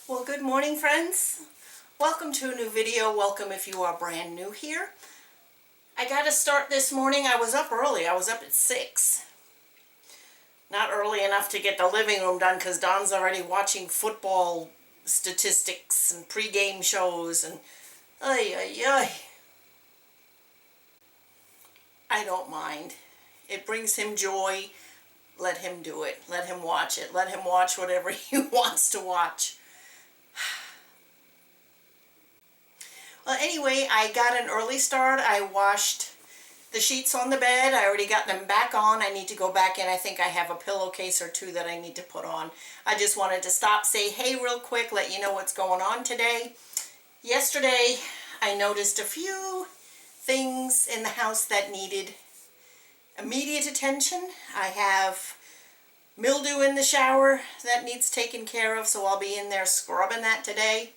Well, good morning, friends. Welcome to a new video. Welcome if you are brand new here. I got to start this morning. I was up early. I was up at 6. Not early enough to get the living room done because Don's already watching football statistics and pre-game shows and ay, ay, ay. I don't mind. It brings him joy. Let him do it. Let him watch it. Let him watch whatever he wants to watch. Well, anyway, I got an early start. I washed the sheets on the bed. I already got them back on. I need to go back in. I think I have a pillowcase or two that I need to put on. I just wanted to stop, say hey real quick, let you know what's going on today. Yesterday, I noticed a few things in the house that needed immediate attention. I have mildew in the shower that needs taken care of, so I'll be in there scrubbing that today.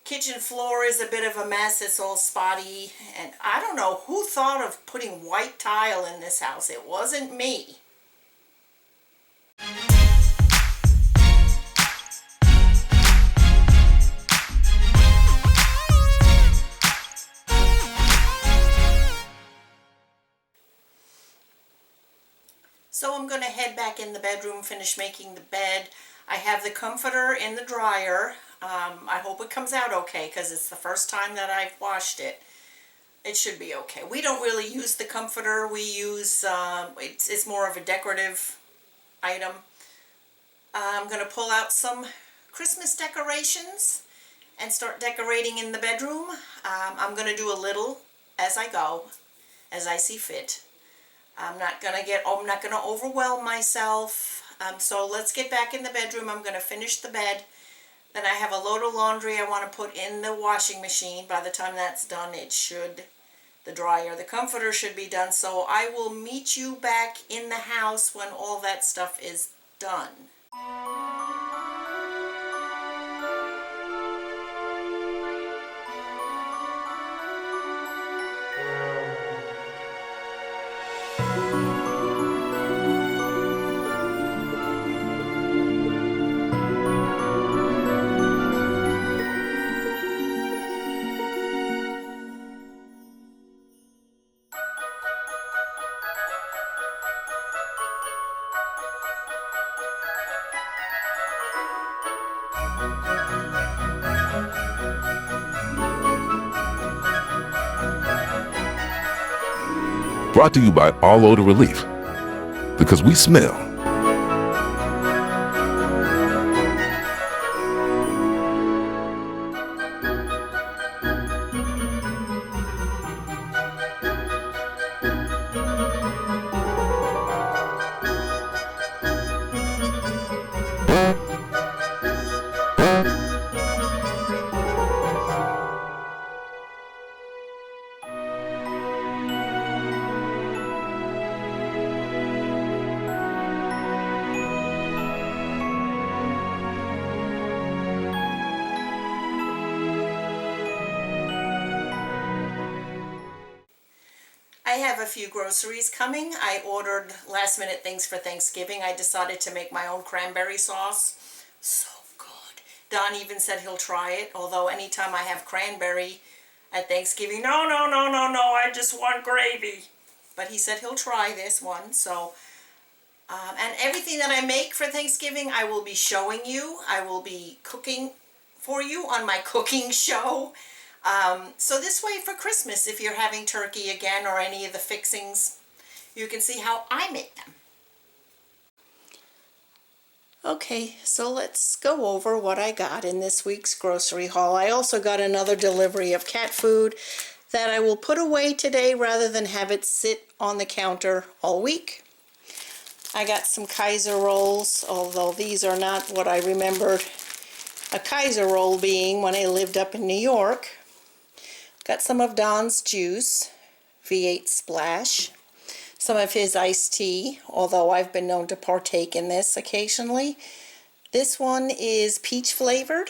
Kitchen floor is a bit of a mess. It's all spotty, and I don't know who thought of putting white tile in this house. It wasn't me. So I'm going to head back in the bedroom, finish making the bed. I have the comforter in the dryer. I hope it comes out okay because it's the first time that I've washed it. It should be okay. We don't really use the comforter. We use, it's more of a decorative item. I'm going to pull out some Christmas decorations and start decorating in the bedroom. I'm going to do a little as I go, as I see fit. I'm not going to overwhelm myself. So let's get back in the bedroom. I'm going to finish the bed. Then I have a load of laundry I want to put in the washing machine. By the time that's done, the dryer, the comforter should be done. So I will meet you back in the house when all that stuff is done. Brought to you by All Odor Relief, because we smell. I have a few groceries coming. I ordered last minute things for Thanksgiving. I decided to make my own cranberry sauce. So good. Don even said he'll try it, although anytime I have cranberry at Thanksgiving, no, I just want gravy. But he said he'll try this one. So, and everything that I make for Thanksgiving, I will be showing you. I will be cooking for you on my cooking show. So this way for Christmas, if you're having turkey again or any of the fixings, you can see how I make them. Okay, so let's go over what I got in this week's grocery haul. I also got another delivery of cat food that I will put away today rather than have it sit on the counter all week. I got some Kaiser rolls, although these are not what I remembered a Kaiser roll being when I lived up in New York. Got some of Don's juice, V8 Splash, some of his iced tea, although I've been known to partake in this occasionally. This one is peach flavored,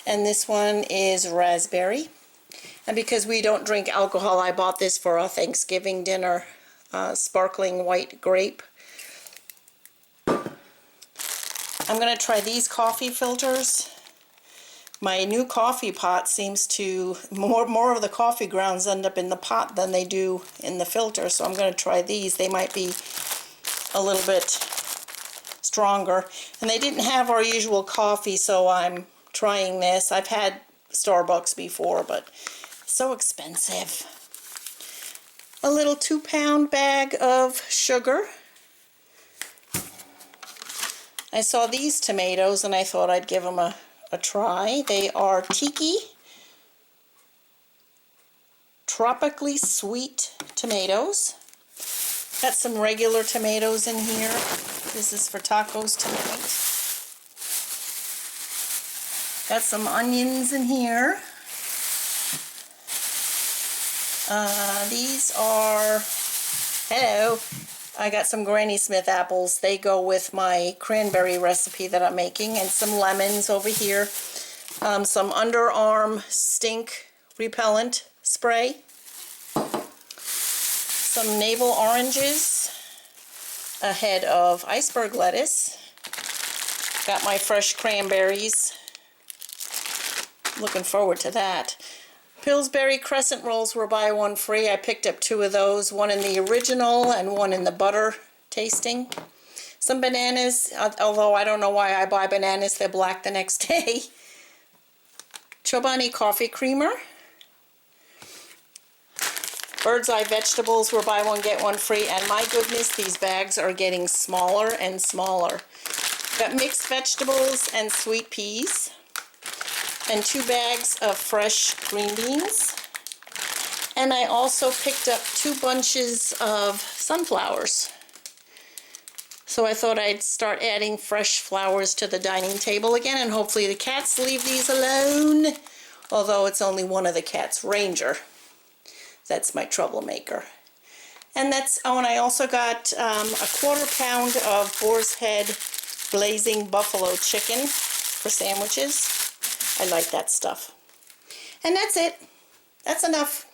and this one is raspberry. And because we don't drink alcohol, I bought this for our Thanksgiving dinner, sparkling white grape. I'm going to try these coffee filters. My new coffee pot seems to, more of the coffee grounds end up in the pot than they do in the filter, so I'm going to try these. They might be a little bit stronger. And they didn't have our usual coffee, so I'm trying this. I've had Starbucks before, but it's so expensive. A little 2-pound bag of sugar. I saw these tomatoes and I thought I'd give them a try. They are Tiki Tropically Sweet tomatoes. Got some regular tomatoes in here. This is for tacos tonight. Got some onions in here. These are, hello, I got some Granny Smith apples. They go with my cranberry recipe that I'm making, and some lemons over here. Some underarm stink repellent spray. Some navel oranges. A head of iceberg lettuce. Got my fresh cranberries. Looking forward to that. Pillsbury crescent rolls were buy one free. I picked up 2 of those, one in the original and one in the butter tasting. Some bananas, although I don't know why I buy bananas, they're black the next day. Chobani coffee creamer. Bird's Eye vegetables were buy one get one free, and my goodness, these bags are getting smaller and smaller. Got mixed vegetables and sweet peas. And 2 bags of fresh green beans. And I also picked up 2 bunches of sunflowers. So I thought I'd start adding fresh flowers to the dining table again, and hopefully the cats leave these alone. Although it's only one of the cats, Ranger. That's my troublemaker. And that's, oh, and I also got a 1/4 pound of Boar's Head blazing buffalo chicken for sandwiches. I like that stuff. And that's it. That's enough.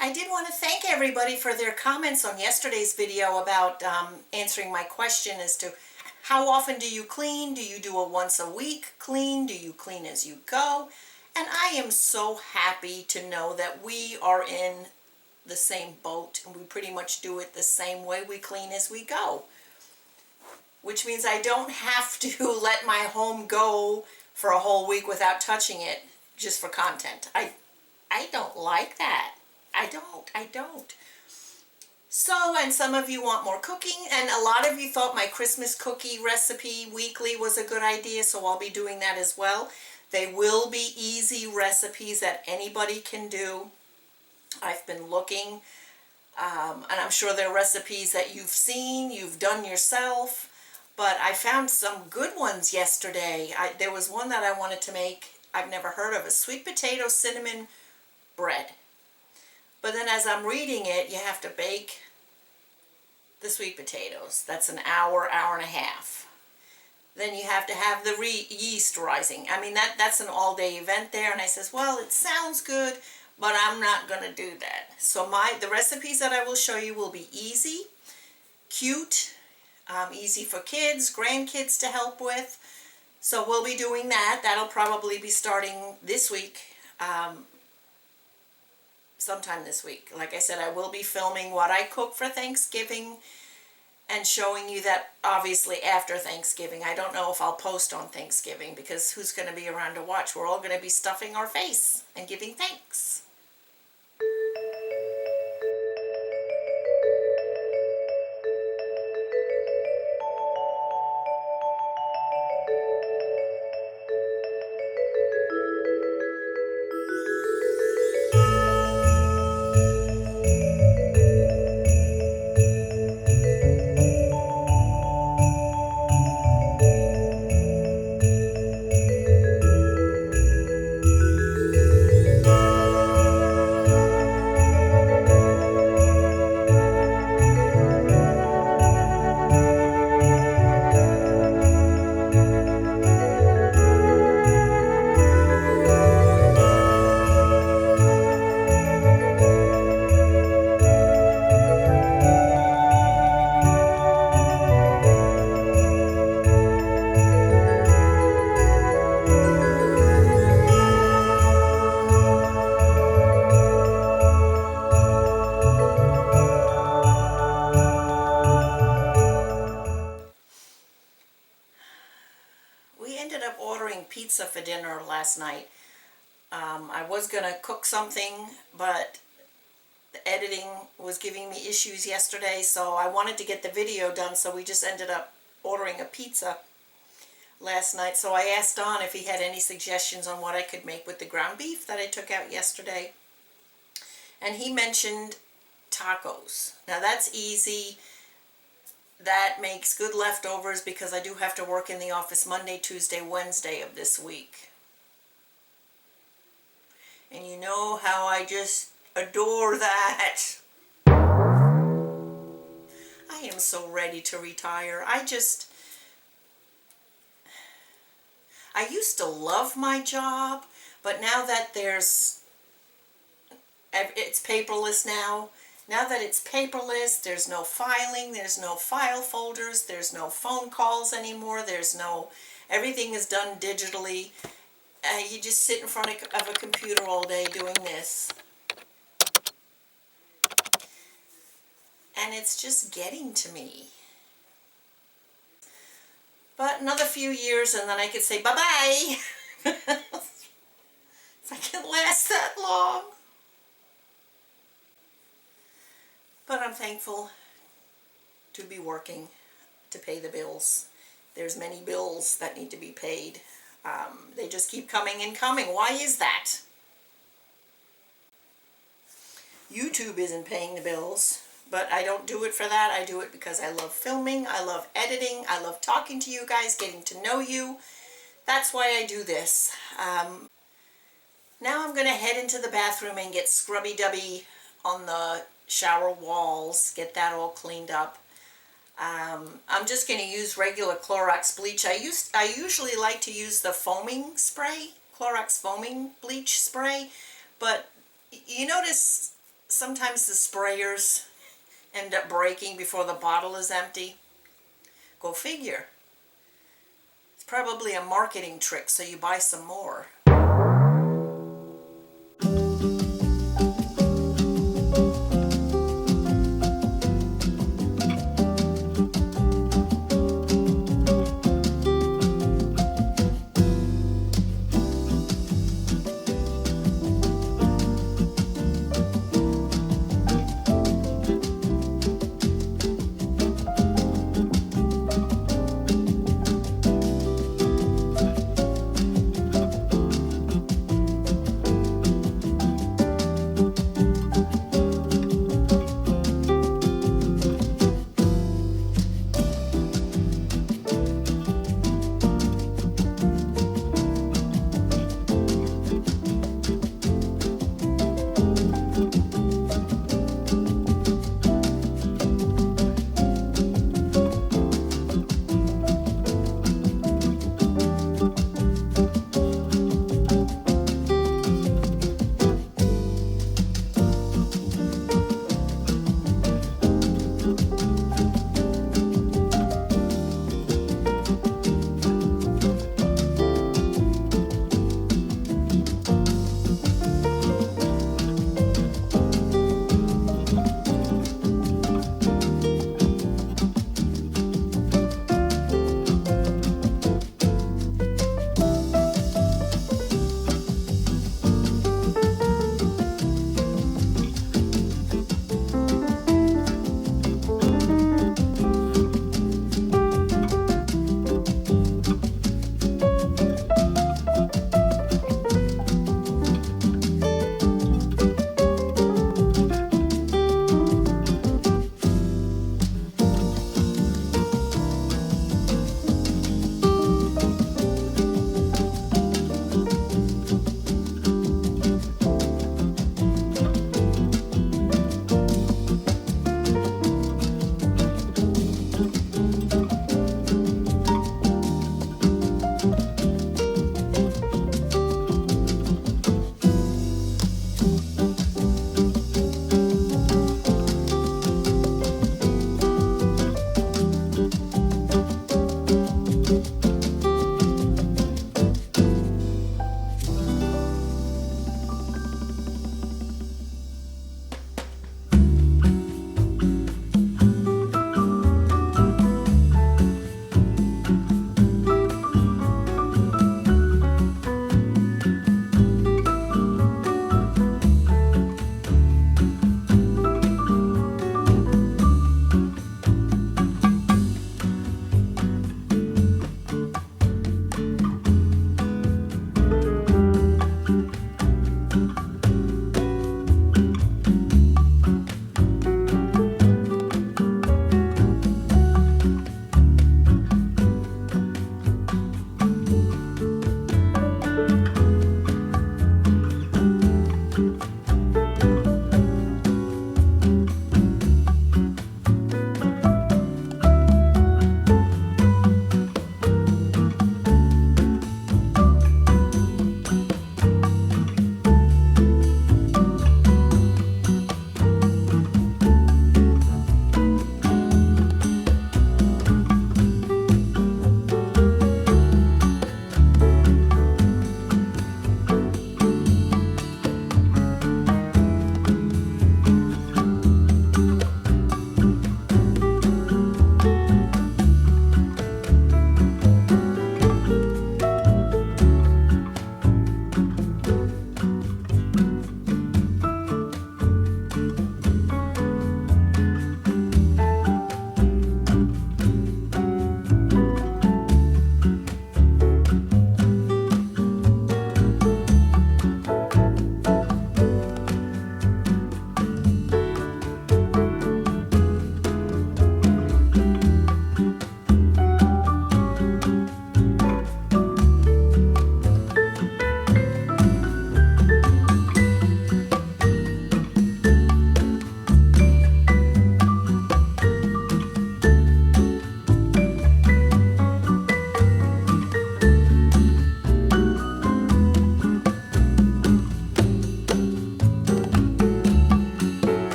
I did want to thank everybody for their comments on yesterday's video about answering my question as to how often do you clean? Do you do a once a week clean? Do you clean as you go? And I am so happy to know that we are in the same boat and we pretty much do it the same way. We clean as we go, which means I don't have to let my home go for a whole week without touching it just for content. I don't like that. I don't. So, and some of you want more cooking, and a lot of you thought my Christmas cookie recipe weekly was a good idea, so I'll be doing that as well. They will be easy recipes that anybody can do. I've been looking, and I'm sure they're recipes that you've seen, you've done yourself, but I found some good ones yesterday. There was one that I wanted to make, I've never heard of, a sweet potato cinnamon bread. But then as I'm reading it, you have to bake the sweet potatoes. That's an hour, hour and a half. Then you have to have the yeast rising. I mean, that's an all-day event there. And I says, well, it sounds good, but I'm not going to do that. So the recipes that I will show you will be easy, cute, easy for kids, grandkids to help with. So we'll be doing that. That'll probably be starting this week. Sometime this week. Like I said, I will be filming what I cook for Thanksgiving and showing you that obviously after Thanksgiving. I don't know if I'll post on Thanksgiving because who's going to be around to watch? We're all going to be stuffing our face and giving thanks. We ended up ordering pizza for dinner last night. I was going to cook something, but the editing was giving me issues yesterday, so I wanted to get the video done, so we just ended up ordering a pizza last night. So I asked Don if he had any suggestions on what I could make with the ground beef that I took out yesterday. And he mentioned tacos. Now that's easy. That makes good leftovers because I do have to work in the office Monday, Tuesday, Wednesday of this week. And you know how I just adore that. I am so ready to retire. I used to love my job, but now that it's paperless now. Now that it's paperless, there's no filing, there's no file folders, there's no phone calls anymore, everything is done digitally. You just sit in front of a computer all day doing this. And it's just getting to me. But another few years and then I could say bye-bye. If I can last that long. But I'm thankful to be working to pay the bills. There's many bills that need to be paid. They just keep coming and coming. Why is that? YouTube isn't paying the bills, but I don't do it for that. I do it because I love filming, I love editing, I love talking to you guys, getting to know you. That's why I do this. Now I'm going to head into the bathroom and get scrubby-dubby on the shower walls, get that all cleaned up. I'm just going to use regular Clorox bleach. I usually like to use the foaming spray, Clorox foaming bleach spray, but you notice sometimes the sprayers end up breaking before the bottle is empty. Go figure. It's probably a marketing trick so you buy some more.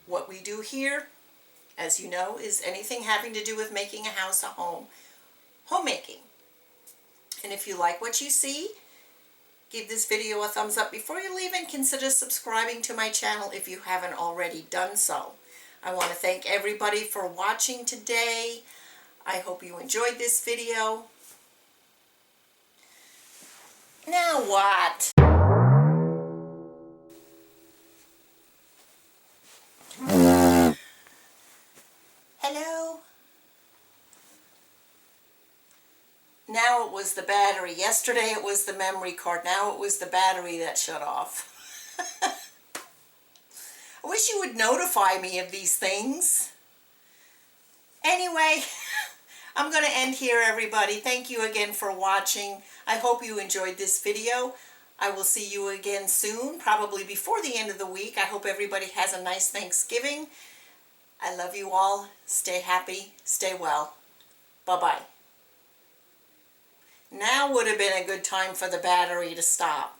What we do here, as you know, is anything having to do with making a house a home. Homemaking. And if you like what you see, give this video a thumbs up before you leave and consider subscribing to my channel if you haven't already done so. I want to thank everybody for watching today. I hope you enjoyed this video. Now what? Hello? Now it was the battery. Yesterday it was the memory card. Now it was the battery that shut off. I wish you would notify me of these things. Anyway, I'm going to end here, everybody. Thank you again for watching. I hope you enjoyed this video. I will see you again soon, probably before the end of the week. I hope everybody has a nice Thanksgiving. I love you all. Stay happy. Stay well. Bye-bye. Now would have been a good time for the battery to stop.